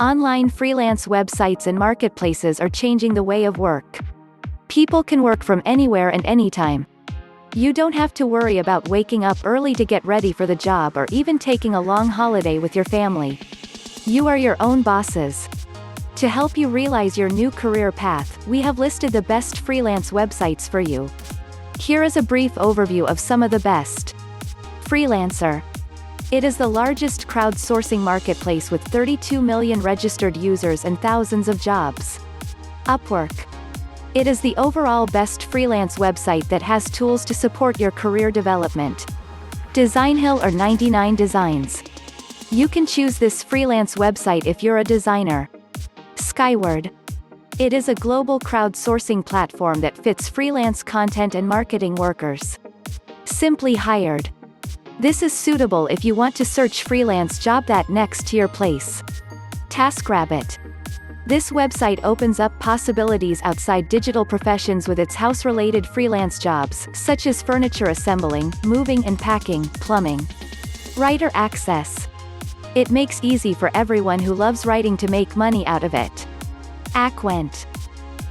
Online freelance websites and marketplaces are changing the way of work. People can work from anywhere and anytime. You don't have to worry about waking up early to get ready for the job or even taking a long holiday with your family. You are your own bosses. To help you realize your new career path, we have listed the best freelance websites for you. Here is a brief overview of some of the best. Freelancer. It is the largest crowdsourcing marketplace with 32 million registered users and thousands of jobs. Upwork. It is the overall best freelance website that has tools to support your career development. Designhill or 99 Designs. You can choose this freelance website if you're a designer. Skyword. It is a global crowdsourcing platform that fits freelance content and marketing workers. SimplyHIred. This is suitable if you want to search freelance job that next to your place. TaskRabbit. This website opens up possibilities outside digital professions with its house-related freelance jobs, such as furniture assembling, moving and packing, plumbing. WriterAccess. It makes easy for everyone who loves writing to make money out of it. Aquent.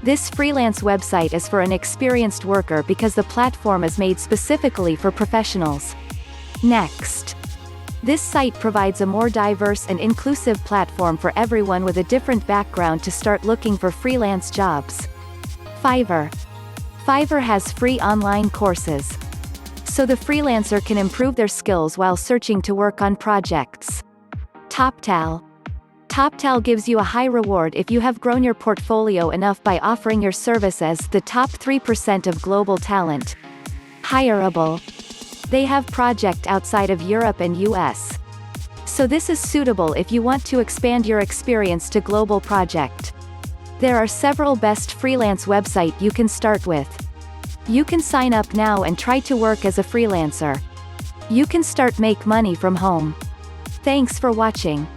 This freelance website is for an experienced worker because the platform is made specifically for professionals. Nexxt. This site provides a more diverse and inclusive platform for everyone with a different background to start looking for freelance jobs. Fiverr. Fiverr has free online courses, so the freelancer can improve their skills while searching to work on projects. TopTal. TopTal gives you a high reward if you have grown your portfolio enough by offering your service as the top 3% of global talent. Hireable. They have projects outside of Europe and US. So this is suitable if you want to expand your experience to global project. There are several best freelance websites you can start with. You can sign up now and try to work as a freelancer. You can start make money from home. Thanks for watching.